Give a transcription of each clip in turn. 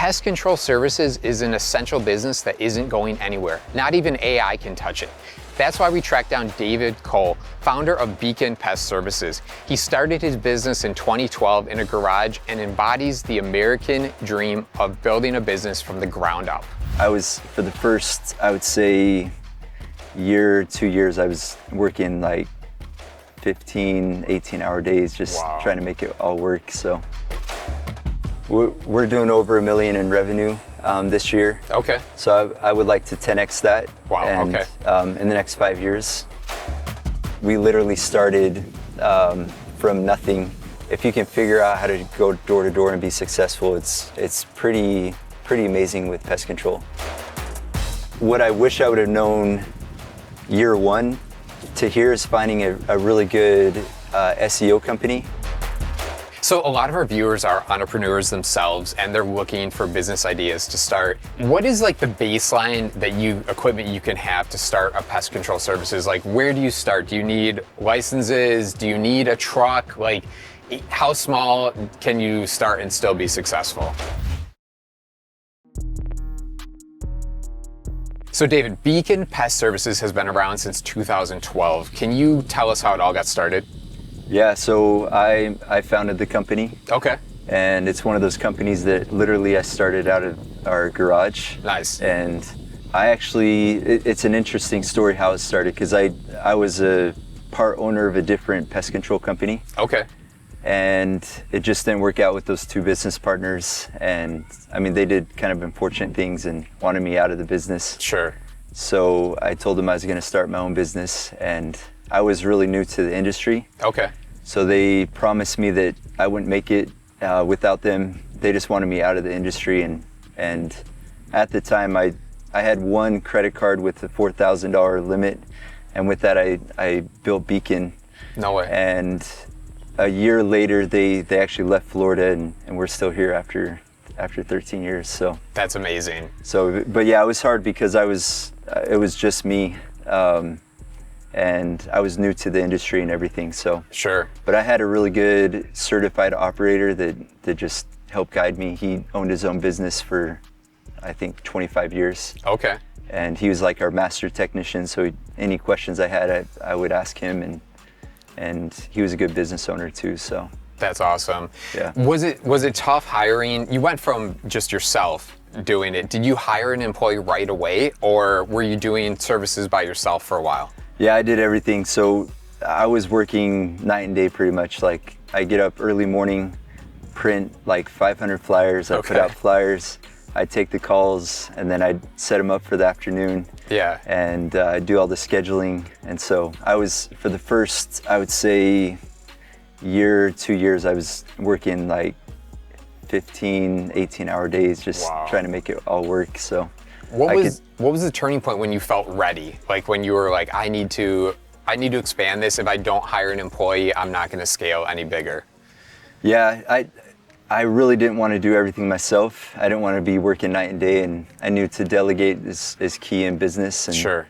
Pest control services is an essential business that isn't going anywhere. Not even AI can touch it. That's why we tracked down David Cole, founder of Beacon Pest Services. He started his business in 2012 in a garage and embodies the American dream of building a business from the ground up. I was, for the first, I would say, year, 2 years, I was working like 15, 18-hour days, just trying to make it all work. So we're doing over $1 million in revenue this year. Okay. So I would like to 10x that. Wow, and, okay. In the next 5 years. We literally started from nothing. If you can figure out how to go door to door and be successful, it's pretty amazing with pest control. What I wish I would have known year one to here is finding a really good SEO company. So a lot of our viewers are entrepreneurs themselves and they're looking for business ideas to start. What is like the baseline equipment you can have to start a pest control services? Like, where do you start? Do you need licenses? Do you need a truck? Like, how small can you start and still be successful? So David, Beacon Pest Services has been around since 2012. Can you tell us how it all got started? Yeah, so I founded the company. Okay. And it's one of those companies that literally I started out of our garage. Nice. And I actually, it's an interesting story how it started, because I was a part owner of a different pest control company. Okay. And it just didn't work out with those two business partners. And I mean, they did kind of unfortunate things and wanted me out of the business. Sure. So I told them I was going to start my own business, and I was really new to the industry. Okay. So they promised me that I wouldn't make it without them. They just wanted me out of the industry. And at the time, I had one credit card with a $4,000 limit. And with that, I built Beacon. No way. And a year later, they actually left Florida, and we're still here after 13 years. So that's amazing. So, but yeah, it was hard because it was just me. And I was new to the industry and everything, so. Sure. But I had a really good certified operator that just helped guide me. He owned his own business for, I think, 25 years. Okay. And he was like our master technician, so any questions I had, I would ask him, and he was a good business owner too, so. That's awesome. Yeah. Was it tough hiring? You went from just yourself doing it. Did you hire an employee right away, or were you doing services by yourself for a while? Yeah, I did everything. So I was working night and day pretty much. Like, I get up early morning, print like 500 flyers. I put out flyers. I take the calls, and then I'd set them up for the afternoon. Yeah. And do all the scheduling. And so I was, for the first, I would say, year, 2 years, I was working like 15, 18-hour days, just trying to make it all work. So what was the turning point when you felt ready? Like when you were like, I need to expand this. If I don't hire an employee, I'm not going to scale any bigger. Yeah, I really didn't want to do everything myself. I didn't want to be working night and day, and I knew to delegate is key in business. And sure.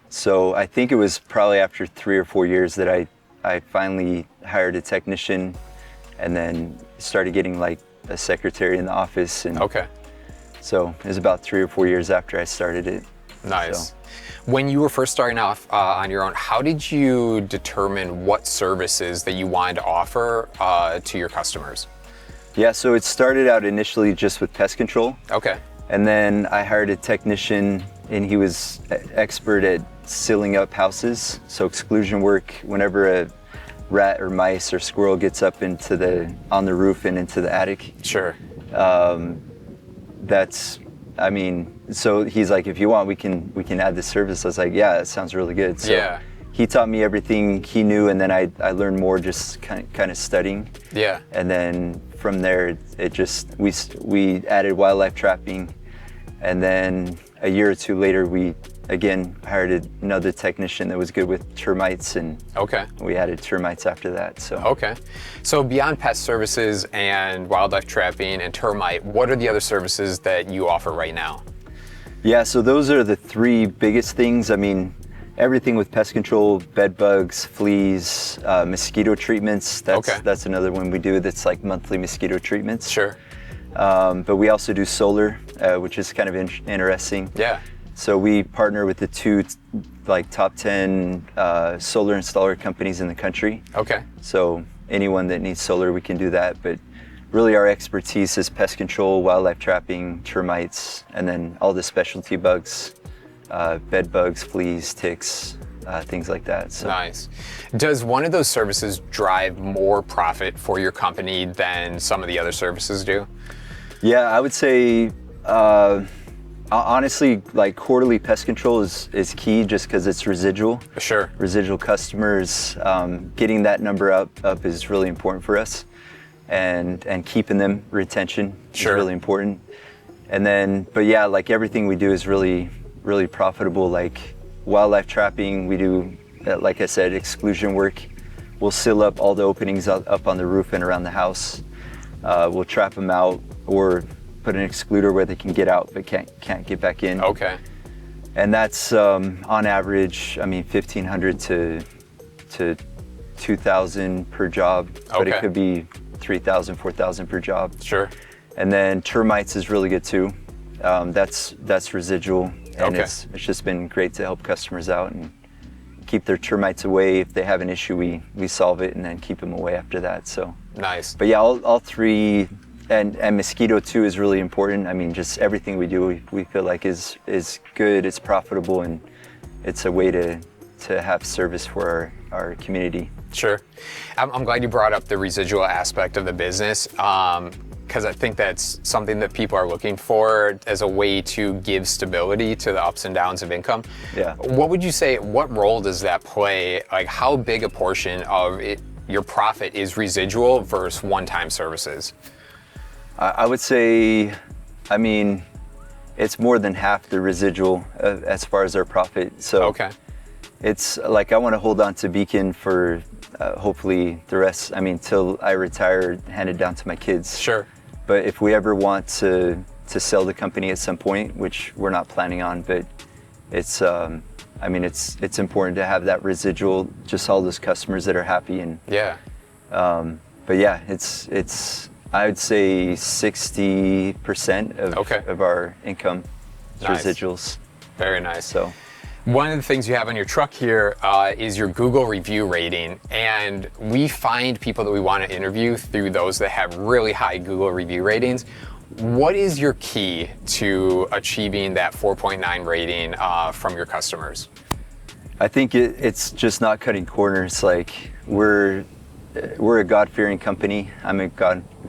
So I think it was probably after 3 or 4 years that I finally hired a technician, and then started getting like a secretary in the office. And okay. So it was about 3 or 4 years after I started it. Nice. So. When you were first starting off on your own, how did you determine what services that you wanted to offer to your customers? Yeah, so it started out initially just with pest control. Okay. And then I hired a technician, and he was expert at sealing up houses. So exclusion work, whenever a rat or mice or squirrel gets up on the roof and into the attic. Sure. So he's like, if you want, we can add this service. I was like, yeah, that sounds really good. So yeah. He taught me everything he knew, and then I learned more just kind of studying. Yeah. And then from there, we added wildlife trapping, and then a year or two later, we again hired another technician that was good with termites, and okay. We added termites after that. So okay. So beyond pest services and wildlife trapping and termite, what are the other services that you offer right now? Yeah, so those are the 3 biggest things. I mean, everything with pest control, bed bugs, fleas, mosquito treatments. That's another one we do that's like monthly mosquito treatments. Sure. But we also do solar, which is kind of interesting. Yeah. So we partner with the two top 10 solar installer companies in the country. Okay. So anyone that needs solar, we can do that. But really our expertise is pest control, wildlife trapping, termites, and then all the specialty bugs, bed bugs, fleas, ticks, things like that. So. Nice. Does one of those services drive more profit for your company than some of the other services do? Yeah, I would say, honestly, like quarterly pest control is key just because it's residual. Sure. Residual customers, getting that number up is really important for us, and keeping them, retention Sure. is really important. And then, but yeah, like everything we do is really, really profitable. Like wildlife trapping, we do, like I said, exclusion work. We'll seal up all the openings up on the roof and around the house. We'll trap them out or put an excluder where they can get out but can't get back in. Okay. And that's on average, I mean, 1,500 to 2,000 per job, but Okay. it could be 3,000, 4,000 per job. Sure. And then termites is really good too. That's residual, and Okay. it's just been great to help customers out and keep their termites away. If they have an issue, we solve it and then keep them away after that. So Nice. but yeah, all three, and mosquito too is really important. I mean, just everything we do, we feel like is good, it's profitable, and it's a way to have service for our community. Sure. I'm glad you brought up the residual aspect of the business, because I think that's something that people are looking for as a way to give stability to the ups and downs of income. Yeah. What would you say, what role does that play? Like, how big a portion of your profit is residual versus one-time services? I would say, I mean, it's more than half the residual as far as our profit. So Okay. it's like I want to hold on to Beacon for hopefully the rest, I mean, till I retire, hand it down to my kids. Sure. But if we ever want to sell the company at some point, which we're not planning on, but it's, I mean, it's important to have that residual, just all those customers that are happy. And Yeah. but yeah, it's I would say 60% of our income is Nice. residuals. Very nice. So one of the things you have on your truck here is your Google review rating, and we find people that we want to interview through those that have really high Google review ratings. What is your key to achieving that 4.9 rating from your customers? I think it's just not cutting corners. Like we're a God-fearing company. I'm a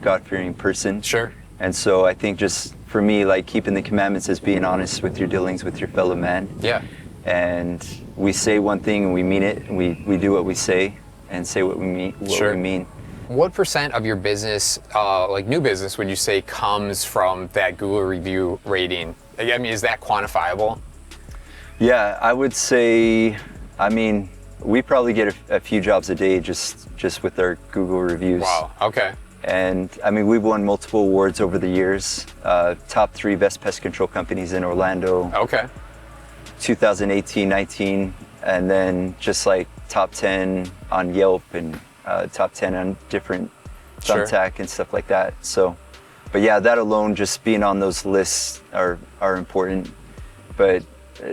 God-fearing person. Sure. And so I think just for me, like keeping the commandments is being honest with your dealings with your fellow man. Yeah. And we say one thing and we mean it, and we do what we say and say what we mean. Sure. We mean. What percent of your business, like new business, would you say comes from that Google review rating? I mean, is that quantifiable? Yeah, I would say, I mean, we probably get a few jobs a day just with our Google reviews. Wow. Okay. And I mean, we've won multiple awards over the years. Top 3 best pest control companies in Orlando. Okay. 2018, 19, and then just like top 10 on Yelp and top 10 on different Sure. Thumbtack and stuff like that. So, but yeah, that alone, just being on those lists are important. But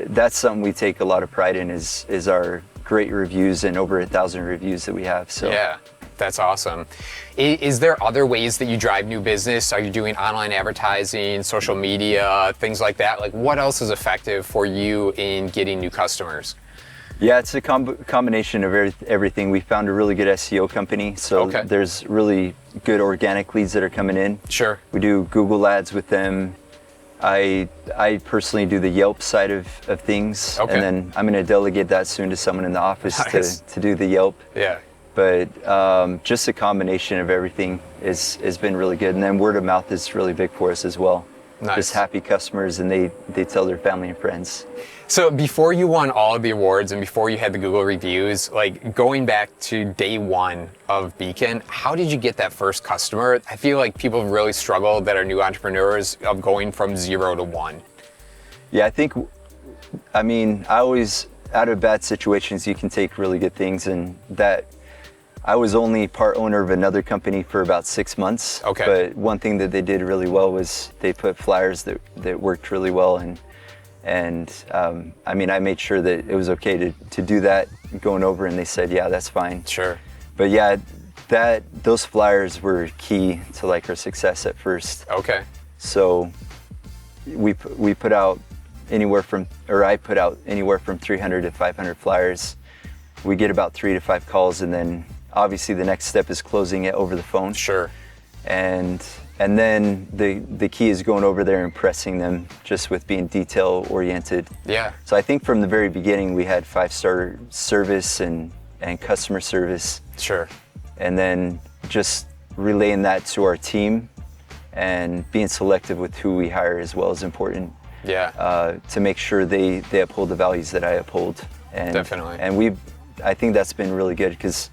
that's something we take a lot of pride in is our great reviews and over 1,000 reviews that we have. So Yeah, that's awesome. Is there other ways that you drive new business? Are you doing online advertising, social media, things like that? Like, what else is effective for you in getting new customers? Yeah, it's a combination of everything. We found a really good SEO company, so Okay. there's really good organic leads that are coming in. Sure. We do Google ads with them. I personally do the Yelp side of things, Okay. and then I'm going to delegate that soon to someone in the office Nice. to do the Yelp. Yeah. But just a combination of everything has been really good, and then word of mouth is really big for us as well. Nice. Just happy customers, and they tell their family and friends. So before you won all of the awards and before you had the Google reviews, like going back to day one of Beacon, how did you get that first customer? I feel like people really struggle that are new entrepreneurs of going from 0 to 1. Yeah, I mean, I always, out of bad situations, you can take really good things, and that I was only part owner of another company for about 6 months. Okay. But one thing that they did really well was they put flyers that worked really well, and I mean, I made sure that it was okay to do that going over, and they said, yeah, that's fine. Sure. But yeah, those flyers were key to like our success at first. Okay. So we put out anywhere from, or I put out anywhere from 300 to 500 flyers. We get about 3 to 5 calls, and then obviously the next step is closing it over the phone. Sure. And then the key is going over there and impressing them just with being detail oriented. Yeah. So I think from the very beginning we had 5-star service and customer service. Sure. And then just relaying that to our team and being selective with who we hire as well is important. Yeah. To make sure they uphold the values that I uphold. And, Definitely. And I think that's been really good, because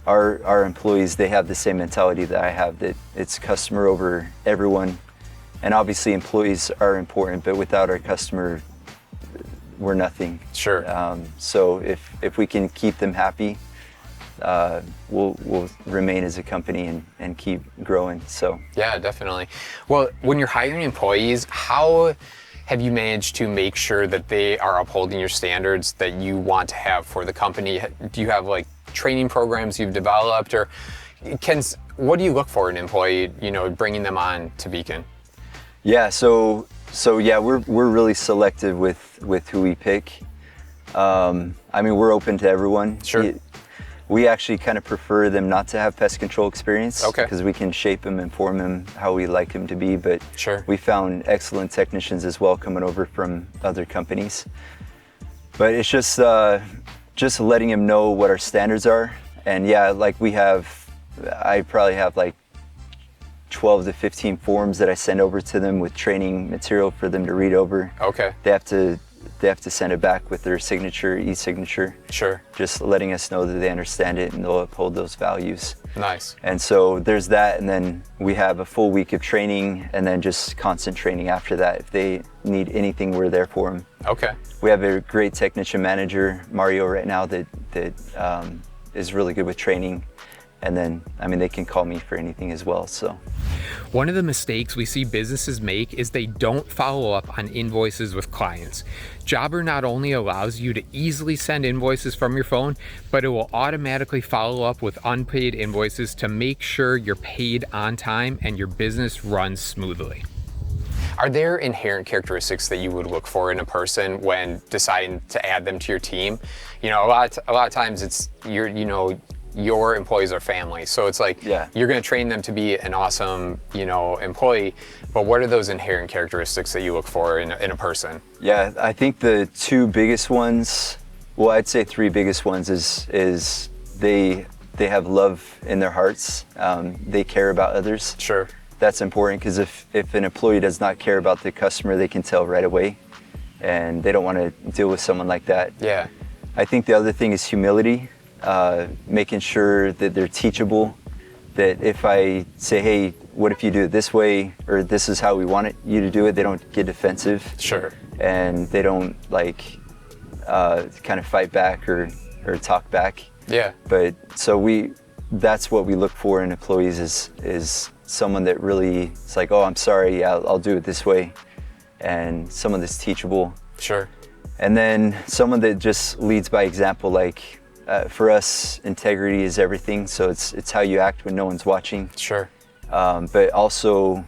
our employees, they have the same mentality that I have, that it's customer over everyone. And obviously employees are important, but without our customer, we're nothing. Sure. So if we can keep them happy, we'll remain as a company and keep growing. So Yeah, definitely. Well, when you're hiring employees, how have you managed to make sure that they are upholding your standards that you want to have for the company? Do you have like training programs you've developed, or what do you look for in an employee, bringing them on to Beacon? Yeah, so yeah, we're really selective with who we pick. I mean, we're open to everyone. Sure. We actually kind of prefer them not to have pest control experience. Okay. Because we can shape them and form them how we like them to be. But Sure. we found excellent technicians as well coming over from other companies. But it's just letting them know what our standards are. And yeah, like I probably have like 12 to 15 forms that I send over to them with training material for them to read over. Okay. They have to send it back with their signature, e-signature. Sure. Just letting us know that they understand it and they'll uphold those values. Nice. And so there's that, and then we have a full week of training, and then just constant training after that. If they need anything, we're there for them. Okay. We have a great technician manager, Mario, right now that is really good with training. And then, I mean, they can call me for anything as well, so. One of the mistakes we see businesses make is they don't follow up on invoices with clients. Jobber not only allows you to easily send invoices from your phone, but it will automatically follow up with unpaid invoices to make sure you're paid on time and your business runs smoothly. Are there inherent characteristics that you would look for in a person when deciding to add them to your team? A lot of times it's your employees are family, so it's like you're going to train them to be an awesome employee, but what are those inherent characteristics that you look for in a person? Yeah, I think the 2 biggest ones, well, I'd say 3 biggest ones is they have love in their hearts. They care about others. Sure. That's important, because if an employee does not care about the customer, they can tell right away, and they don't want to deal with someone like that. Yeah. I think the other thing is humility. Making sure that they're teachable, that if I say, hey, what if you do it this way, or this is how we want you to do it, they don't get defensive. Sure. And they don't kind of fight back or talk back. Yeah. But so that's what we look for in employees is someone that really is like, oh, I'm sorry, yeah, I'll do it this way. And someone that's teachable. Sure. And then someone that just leads by example, like, for us, integrity is everything. So it's how you act when no one's watching. Sure. But also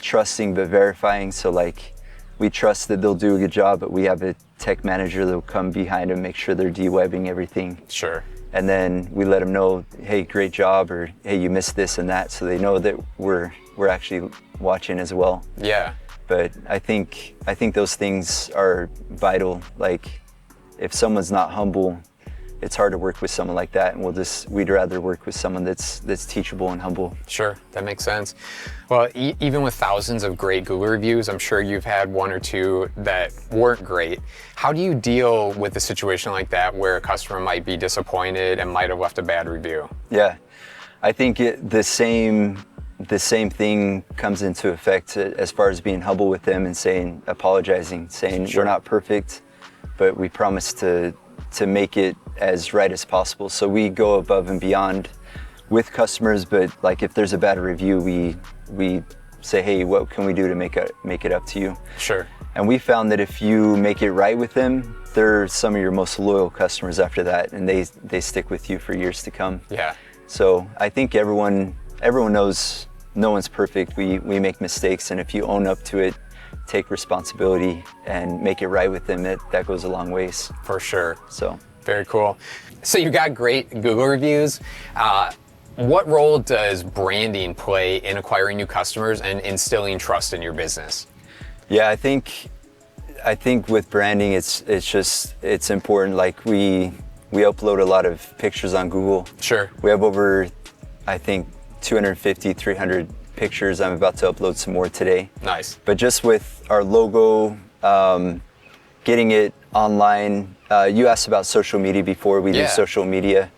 trusting but verifying. So like, we trust that they'll do a good job, but we have a tech manager that'll come behind them, make sure they're de-webbing everything. Sure. And then we let them know, hey, great job, or hey, you missed this and that, so they know that we're actually watching as well. Yeah. But I think those things are vital. Like, if someone's not humble, it's hard to work with someone like that, and we'd rather work with someone that's teachable and humble. Sure, that makes sense. Well, even with thousands of great Google reviews, I'm sure you've had 1 or 2 that weren't great. How do you deal with a situation like that where a customer might be disappointed and might have left a bad review? Yeah, I think the same thing comes into effect as far as being humble with them and apologizing, saying, sure, we're not perfect, but we promise to make it as right as possible. So we go above and beyond with customers, but like if there's a bad review, we say, hey, what can we do to make it up to you? Sure. And we found that if you make it right with them, they're some of your most loyal customers after that, and they stick with you for years to come. Yeah. So I think everyone knows no one's perfect. We make mistakes, and if you own up to it, take responsibility and make it right with them, that goes a long ways. For sure. So very cool. So you got great Google reviews. What role does branding play in acquiring new customers and instilling trust in your business? Yeah, I think with branding, it's important. Like we upload a lot of pictures on Google. Sure. We have over, I think, 250, 300 pictures. I'm about to upload some more today. Nice. But just with our logo, getting it online. You asked about social media before. We do social media.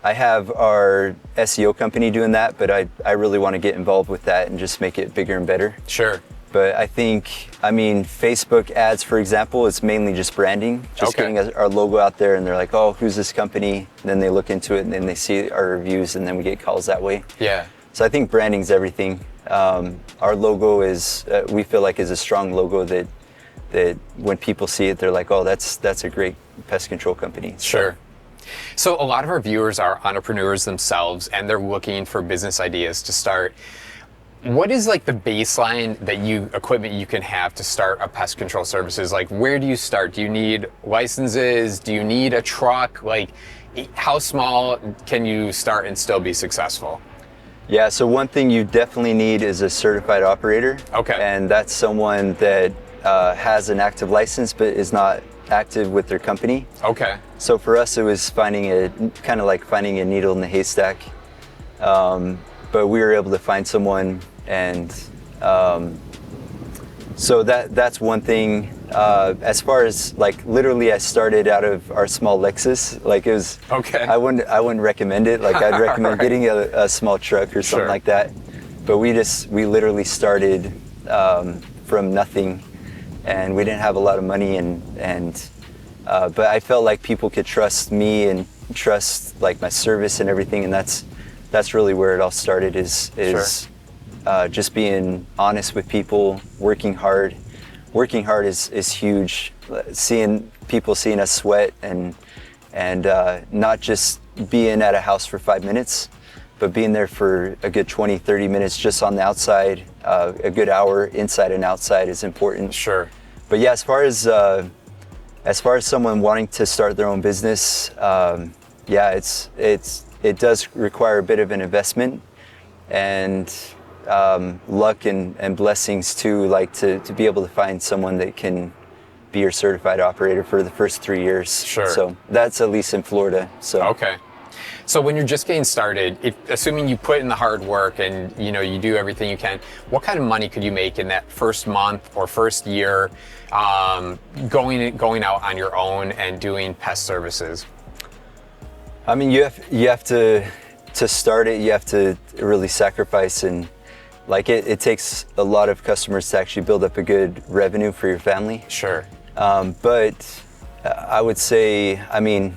I have our SEO company doing that, but I really want to get involved with that and just make it bigger and better. Sure. But I mean, Facebook ads, for example, it's mainly just branding, just getting our logo out there, and they're like, oh, who's this company? And then they look into it, and then they see our reviews, and then we get calls that way. Yeah. So I think branding's everything. Our logo is, we feel like, is a strong logo that when people see it, they're like, oh, that's a great pest control company. Sure. So a lot of our viewers are entrepreneurs themselves, and they're looking for business ideas to start. What is like the baseline equipment you can have to start a pest control services? Like, where do you start? Do you need licenses? Do you need a truck? Like, how small can you start and still be successful? Yeah, so one thing you definitely need is a certified operator. Okay. And that's someone that has an active license but is not active with their company. Okay. So for us, it was finding a needle in the haystack. But we were able to find someone, and so that's one thing. As far as like literally, I started out of our small Lexus. Like it was. Okay. I wouldn't recommend it. Like I'd recommend getting a small truck or something like that. But we literally started from nothing, and we didn't have a lot of money, but I felt like people could trust me and trust like my service and everything, and that's really where it all started. Is just being honest with people, working hard. Working hard is huge. Seeing us sweat and not just being at a house for 5 minutes, but being there for a good 20, 30 minutes just on the outside, a good hour inside and outside is important. Sure. But yeah, as far as someone wanting to start their own business, it does require a bit of an investment and luck and blessings too, like to be able to find someone that can be your certified operator for the first 3 years. Sure. So that's at least in Florida. So okay. So when you're just getting started, assuming you put in the hard work and you do everything you can, what kind of money could you make in that first month or first year, going out on your own and doing pest services? I mean, you have to start it. You have to really sacrifice, and like it takes a lot of customers to actually build up a good revenue for your family. Sure. But I would say, I mean,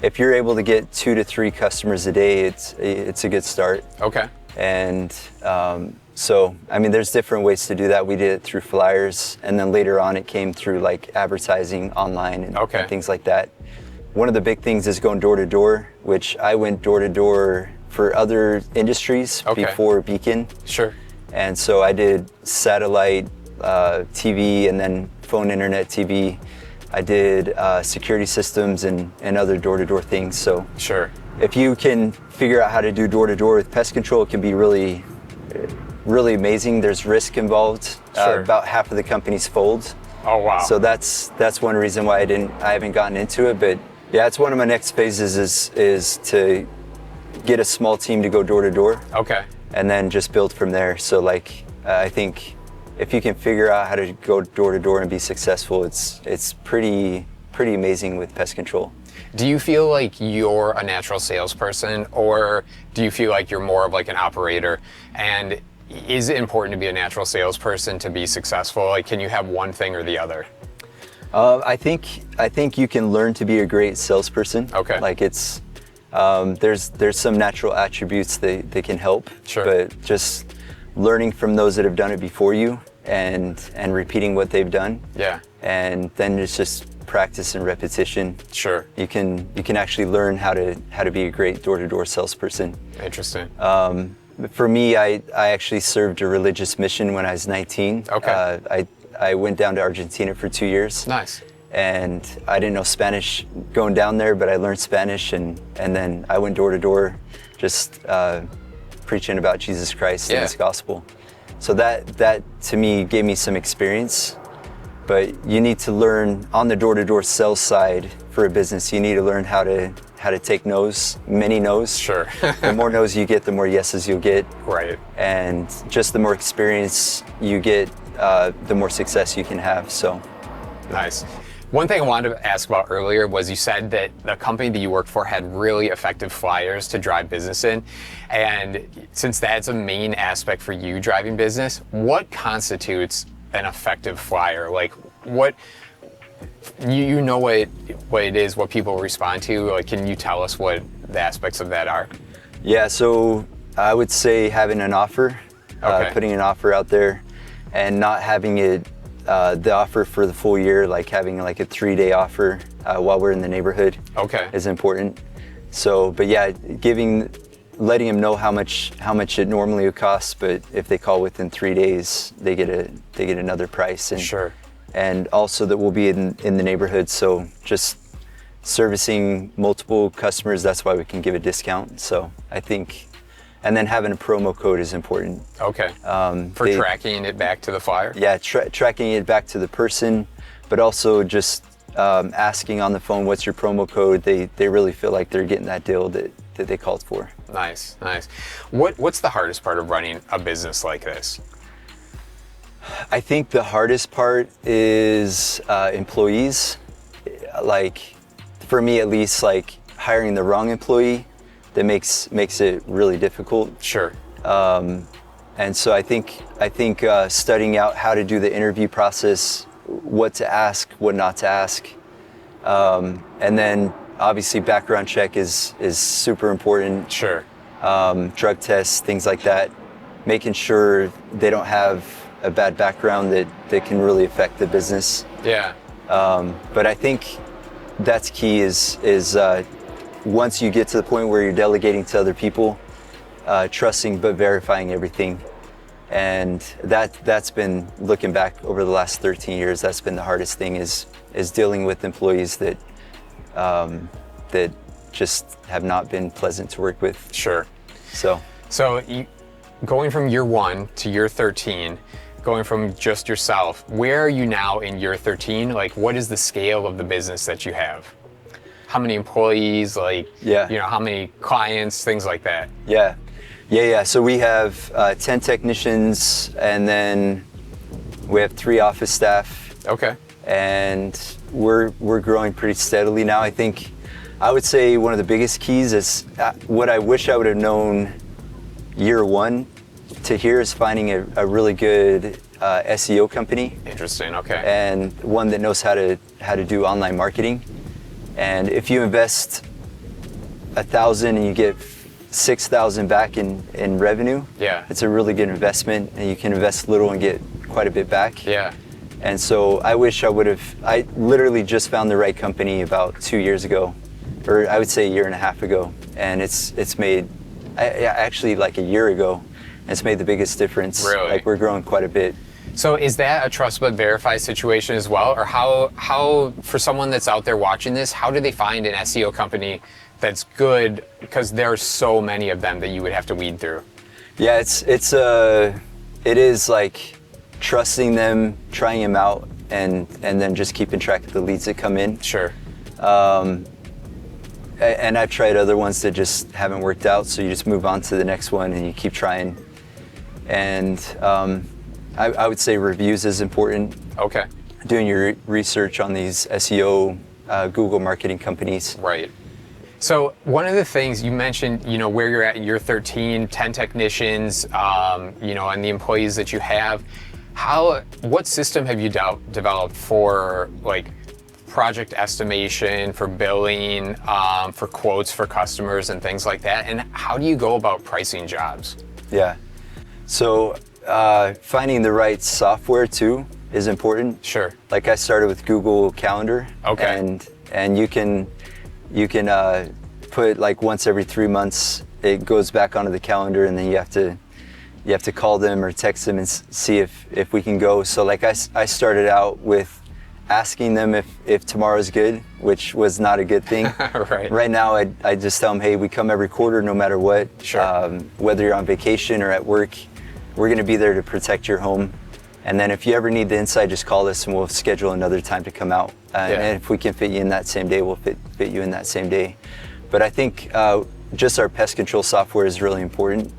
if you're able to get 2 to 3 customers a day, it's a good start. Okay. And so, I mean, there's different ways to do that. We did it through flyers, and then later on it came through like advertising online and things like that. One of the big things is going door to door, which I went door to door for other industries before Beacon. Sure. And so I did satellite TV and then phone internet TV. I did security systems and other door-to-door things. So sure. If you can figure out how to do door-to-door with pest control, it can be really, really amazing. There's risk involved. Sure. About half of the companies fold. Oh wow. So that's one reason why I haven't gotten into it. But yeah, it's one of my next phases is to get a small team to go door to door. Okay. And then just build from there. So like I think if you can figure out how to go door to door and be successful, it's pretty amazing with pest control. Do you feel like you're a natural salesperson, or do you feel like you're more of like an operator? And is it important to be a natural salesperson to be successful? Like, can you have one thing or the other? I think you can learn to be a great salesperson. Okay. Like it's there's some natural attributes that can help. Sure. But just learning from those that have done it before you and repeating what they've done. Yeah. And then it's just practice and repetition. Sure. You can actually learn how to be a great door-to-door salesperson. Interesting. For me, I actually served a religious mission when I was 19. Okay. I went down to Argentina for 2 years. Nice. And I didn't know Spanish going down there, but I learned Spanish, and then I went door to door, just preaching about Jesus Christ and His gospel. So that to me gave me some experience. But you need to learn on the door-to-door sales side for a business. You need to learn how to take no's, many no's. Sure. The more no's you get, the more yeses you'll get. Right. And just the more experience you get, the more success you can have. So. Nice. One thing I wanted to ask about earlier was you said that the company that you worked for had really effective flyers to drive business in. And since that's a main aspect for you driving business, what constitutes an effective flyer? Like what, you know what it is, what people respond to? Like, can you tell us what the aspects of that are? Yeah, so I would say having an offer, putting an offer out there and not having it the offer for the full year, like having like a 3-day offer while we're in the neighborhood is important. So, but yeah, letting them know how much it normally would cost, but if they call within 3 days, they get another price. And, sure. And also that we'll be in the neighborhood, so just servicing multiple customers, that's why we can give a discount. So I think, and then having a promo code is important. Okay. For tracking it back to the flyer? Yeah, tracking it back to the person, but also just asking on the phone, what's your promo code? They really feel like they're getting that deal that they called for. Nice, nice. What's the hardest part of running a business like this? I think the hardest part is employees. Like, for me at least, like hiring the wrong employee, that makes it really difficult. Sure. And so I think studying out how to do the interview process, what to ask, what not to ask, and then obviously background check is super important. Sure. Drug tests, things like that, making sure they don't have a bad background that can really affect the business. Yeah. But I think that's key is once you get to the point where you're delegating to other people, trusting but verifying everything. And that's been, looking back over the last 13 years, that's been the hardest thing is dealing with employees that just have not been pleasant to work with. Sure. So you, going from year 1 to year 13, going from just yourself, where are you now in year 13? Like, what is the scale of the business that you have? How many employees, like, how many clients, things like that? Yeah. So we have 10 technicians, and then we have 3 office staff. Okay. And we're growing pretty steadily now. I would say one of the biggest keys is what I wish I would have known year 1 to here is finding a really good SEO company. Interesting. Okay. And one that knows how to do online marketing. And if you invest $1,000 and you get $6,000 back in revenue, it's a really good investment, and you can invest little and get quite a bit back. Yeah. And so I wish I literally just found the right company about 2 years ago, or I would say a year and a half ago, and it's made, actually like a year ago, and it's made the biggest difference. Really? Like, we're growing quite a bit. So is that a trust but verify situation as well? Or how for someone that's out there watching this, how do they find an SEO company that's good? Because there are so many of them that you would have to weed through. Yeah, it is like trusting them, trying them out, and then just keeping track of the leads that come in. Sure. And I've tried other ones that just haven't worked out, so you just move on to the next one and you keep trying. And I would say reviews is important. Okay. Doing your research on these SEO, Google marketing companies. Right. So one of the things you mentioned, where you're at in year 13, 10 technicians, and the employees that you have, what system have you developed for like project estimation, for billing, for quotes for customers and things like that. And how do you go about pricing jobs? Yeah. So finding the right software too is important. Sure. Like I started with Google Calendar. Okay. And you can put like once every 3 months, it goes back onto the calendar, and then you have to call them or text them and see if we can go. So like I started out with asking them if tomorrow's good, which was not a good thing. Right. Right now, I just tell them, hey, we come every quarter no matter what. Sure. Whether you're on vacation or at work, we're going to be there to protect your home. And then if you ever need the inside, just call us and we'll schedule another time to come out. And if we can fit you in that same day, we'll fit you in that same day. But I think just our pest control software is really important,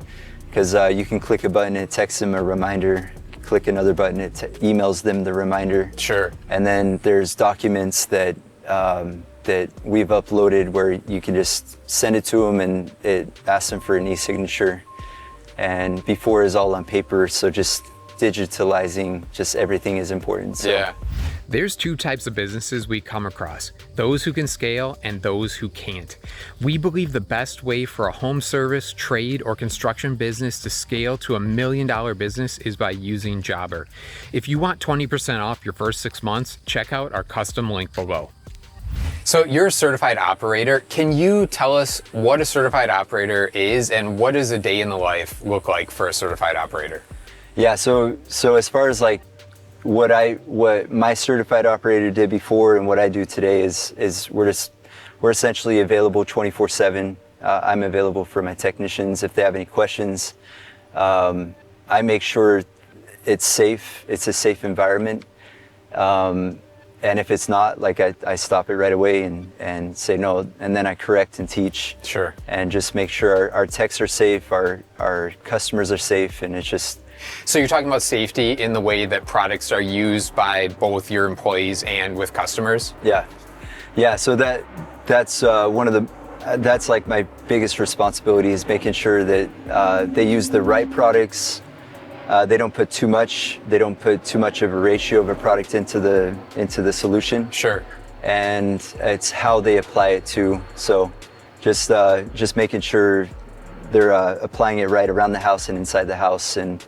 because you can click a button, it texts them a reminder, click another button, it emails them the reminder. Sure. And then there's documents that we've uploaded where you can just send it to them and it asks them for an e-signature. And before is all on paper, so just digitalizing just everything is important. So. Yeah. There's two types of businesses we come across: those who can scale and those who can't. We believe the best way for a home service, trade, or construction business to scale to $1 million business is by using Jobber. If you want 20% off your first 6 months, check out our custom link below. So you're a certified operator. Can you tell us what a certified operator is, and what does a day in the life look like for a certified operator? Yeah, so as far as like what my certified operator did before and what I do today is we're essentially available 24/7. I'm available for my technicians if they have any questions. I make sure it's safe. It's a safe environment. And if it's not, like I stop it right away and say no, and then I correct and teach. Sure. And just make sure our techs are safe, our customers are safe, and it's just. So you're talking about safety in the way that products are used by both your employees and with customers? Yeah. So that's that's like my biggest responsibility, is making sure that they use the right products. They don't put too much of a ratio of a product into the solution. Sure. And it's how they apply it too. So just making sure they're applying it right around the house and inside the house, and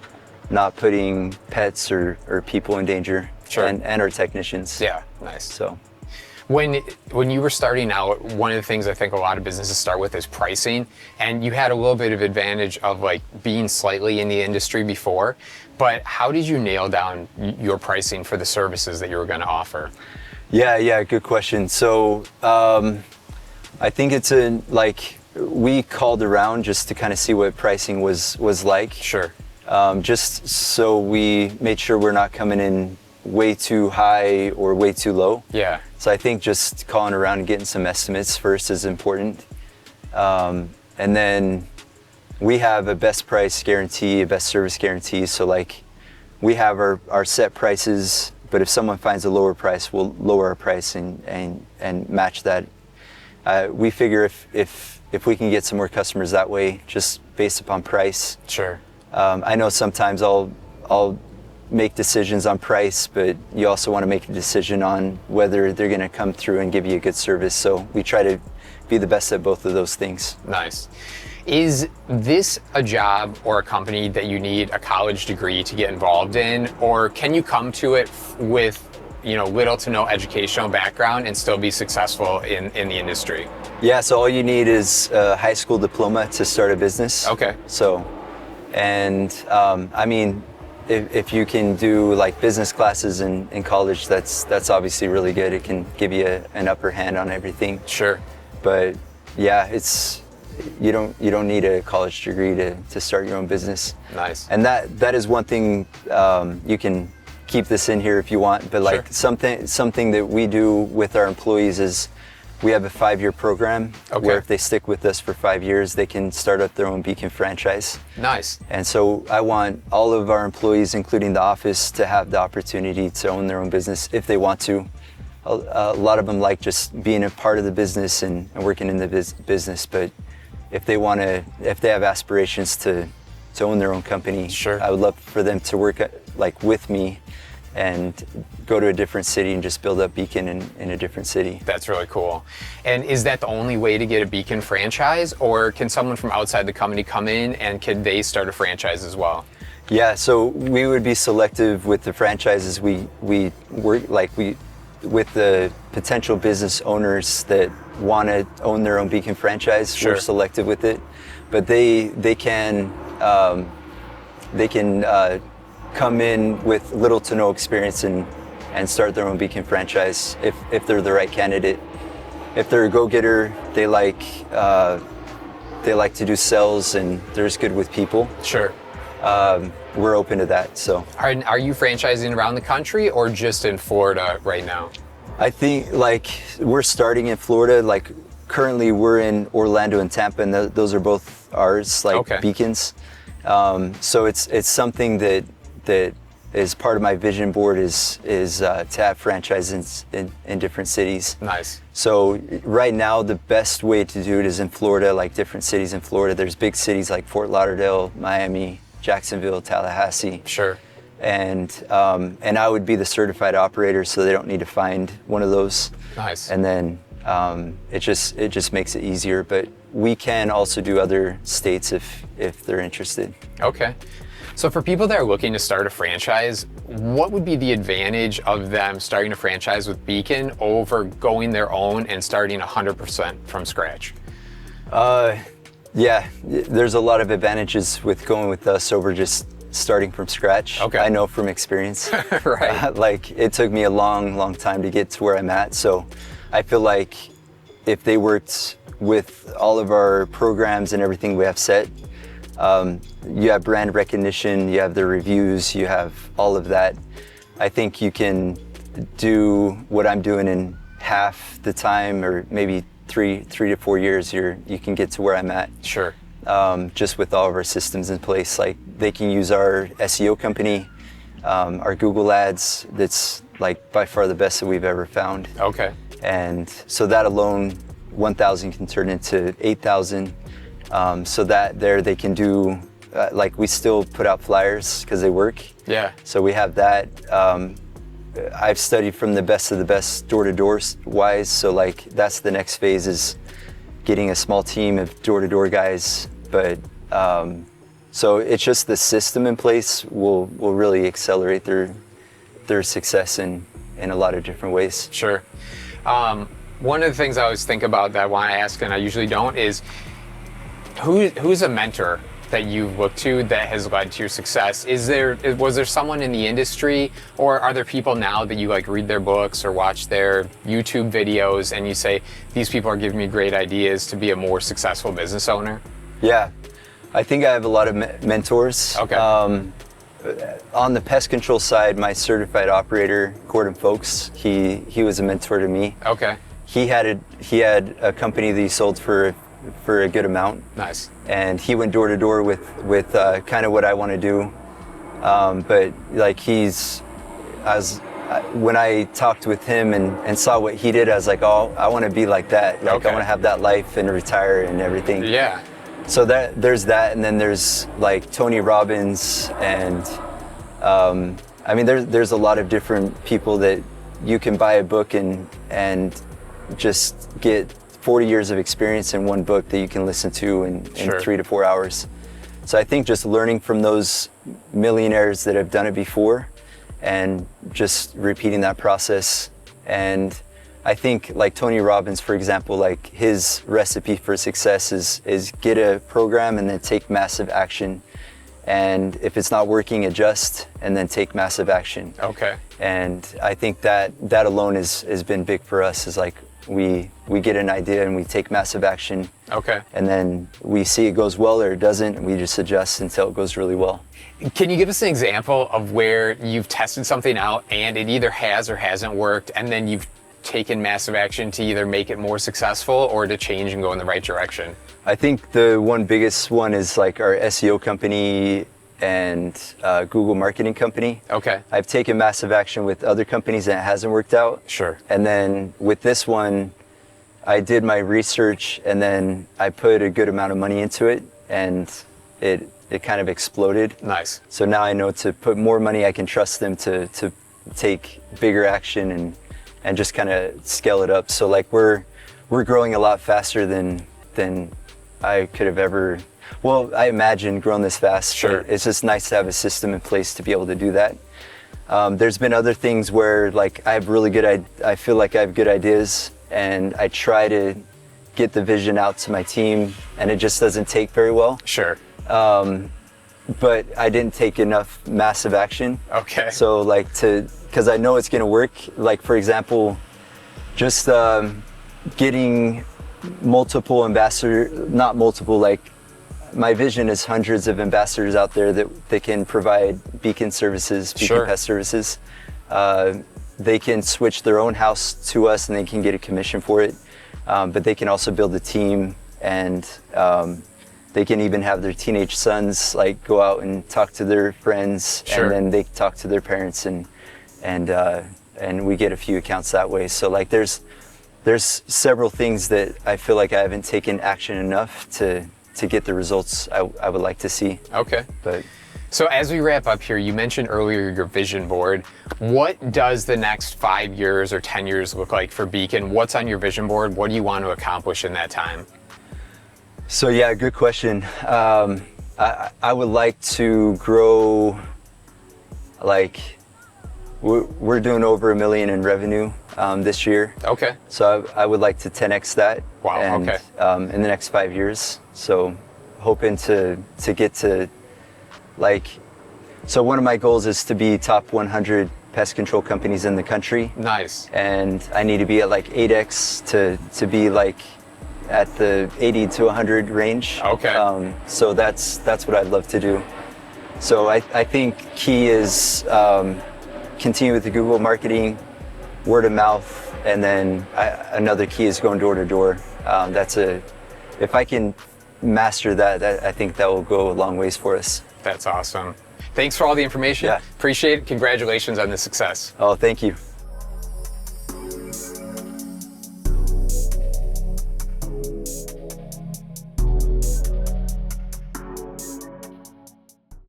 not putting pets or people in danger. Sure. And our technicians. Yeah, nice. So when you were starting out, one of the things I think a lot of businesses start with is pricing, and you had a little bit of advantage of like being slightly in the industry before, but how did you nail down your pricing for the services that you were going to offer? Yeah, good question. So I think we called around just to kind of see what pricing was like. Sure. Just so we made sure we're not coming in way too high or way too low. Yeah. So I think just calling around and getting some estimates first is important. And then we have a best price guarantee, a best service guarantee. So like we have our set prices, but if someone finds a lower price, we'll lower our price and match that. We figure if we can get some more customers that way, just based upon price. Sure. I know sometimes I'll make decisions on price, but you also want to make a decision on whether they're going to come through and give you a good service. So we try to be the best at both of those things. Nice. Is this a job or a company that you need a college degree to get involved in, or can you come to it with little to no educational background and still be successful in the industry? Yeah, so all you need is a high school diploma to start a business. Okay. So, and I mean, if you can do like business classes in college, that's obviously really good. It can give you an upper hand on everything. Sure. But yeah, you don't need a college degree to start your own business. Nice. And that is one thing. You can keep this in here if you want, but like Sure. something that we do with our employees is we have a 5-year program where if they stick with us for 5 years, they can start up their own Beacon franchise. Nice. And so I want all of our employees, including the office, to have the opportunity to own their own business if they want to. A lot of them like just being a part of the business and working in the business, but if they have aspirations to own their own company, Sure. I would love for them to work like with me and go to a different city and just build up Beacon in a different city. That's really cool. And is that the only way to get a Beacon franchise, or can someone from outside the company come in and can they start a franchise as well? Yeah, so we would be selective with the franchises. We work with the potential business owners that want to own their own Beacon franchise. Sure. We're selective with it, but they can come in with little to no experience and start their own Beacon franchise if they're the right candidate. If they're a go-getter, they like to do sales and they're just good with people. Sure. We're open to that. So Are you franchising around the country or just in Florida right now? I think we're starting in Florida. Like currently we're in Orlando and Tampa, and those are both ours, Okay. Beacons. So it's something that is part of my vision board is to have franchises in different cities. Nice. So right now the best way to do it is in Florida, like different cities in Florida. There's big cities like Fort Lauderdale, Miami, Jacksonville, Tallahassee. Sure. And I would be the certified operator, so they don't need to find one of those. Nice. And then it just makes it easier. But we can also do other states if they're interested. Okay. So for people that are looking to start a franchise, what would be the advantage of them starting a franchise with Beacon over going their own and starting 100% from scratch? Yeah, there's a lot of advantages with going with us over just starting from scratch. Okay. I know from experience. Right. It took me a long time to get to where I'm at. So I feel like if they worked with all of our programs and everything we have set, you have brand recognition, you have the reviews, you have all of that. I think you can do what I'm doing in half the time, or maybe three to 4 years. You can get to where I'm at. Sure. Just with all of our systems in place. Like they can use our SEO company, our Google ads. That's like by far the best that we've ever found. Okay. And so that alone, 1,000 can turn into 8,000. So that there they can do, we still put out flyers because they work. Yeah. So we have that. I've studied from the best of the best door-to-door wise. So that's the next phase, is getting a small team of door-to-door guys. But so it's just the system in place will really accelerate their success in a lot of different ways. Sure. One of the things I always think about that I want to ask, and I usually don't, is who's a mentor that you've looked to that has led to your success? Was there someone in the industry, or are there people now that you read their books or watch their YouTube videos and you say, these people are giving me great ideas to be a more successful business owner? Yeah, I think I have a lot of mentors. Okay. On the pest control side, my certified operator, Gordon Folks, he was a mentor to me. Okay. He had a company that he sold for a good amount. Nice. And he went door to door with kind of what I want to do. But when I talked with him and saw what he did, I was like, oh, I want to be like that. Okay. I want to have that life and retire and everything. Yeah. So there's that, and then there's Tony Robbins, and there's a lot of different people that you can buy a book and just get 40 years of experience in one book that you can listen to in Sure. 3 to 4 hours. So I think just learning from those millionaires that have done it before and just repeating that process. And I think Tony Robbins, for example, his recipe for success is get a program and then take massive action. And if it's not working, adjust and then take massive action. Okay. And I think that alone has been big for us, is we get an idea and we take massive action. Okay. And then we see it goes well or it doesn't, and we just adjust until it goes really well. Can you give us an example of where you've tested something out and it either has or hasn't worked, and then you've taken massive action to either make it more successful or to change and go in the right direction? I think the one biggest one is our SEO company and Google marketing company. Okay. I've taken massive action with other companies and it hasn't worked out. Sure. And then with this one, I did my research and then I put a good amount of money into it, and it kind of exploded. Nice. So now I know to put more money, I can trust them to take bigger action and just kind of scale it up. So like we're growing a lot faster than I could have ever. Well, I imagine growing this fast. Sure. It's just nice to have a system in place to be able to do that. There's been other things where like I feel like I have good ideas, and I try to get the vision out to my team, and it just doesn't take very well. Sure. But I didn't take enough massive action. Okay. So like because I know it's gonna work. Like for example, just getting multiple not multiple, like my vision is hundreds of ambassadors out there that can provide Beacon services, Beacon Sure. Pest Services. They can switch their own house to us and they can get a commission for it. But they can also build a team, and they can even have their teenage sons like go out and talk to their friends, Sure. and then they talk to their parents, and we get a few accounts that way. So like there's several things that I feel like I haven't taken action enough to get the results I would like to see. Okay. But So as we wrap up here, you mentioned earlier your vision board. What does the next 5 years or 10 years look like for Beacon? What's on your vision board? What do you want to accomplish in that time? so yeah, good question. I would like to grow, like we're doing over $1 million in revenue this year. Okay. So I would like to 10x that. Wow, and, okay. In the next 5 years. So hoping to get to so one of my goals is to be top 100 pest control companies in the country. Nice. And I need to be at like 8x to be like at the 80 to 100 range. Okay. So that's what I'd love to do. So I think key is continue with the Google marketing, word of mouth, and then another key is going door to door. If I can master that, I think that will go a long ways for us. That's awesome. Thanks for all the information. Yeah. Appreciate it. Congratulations on the success. Oh, thank you.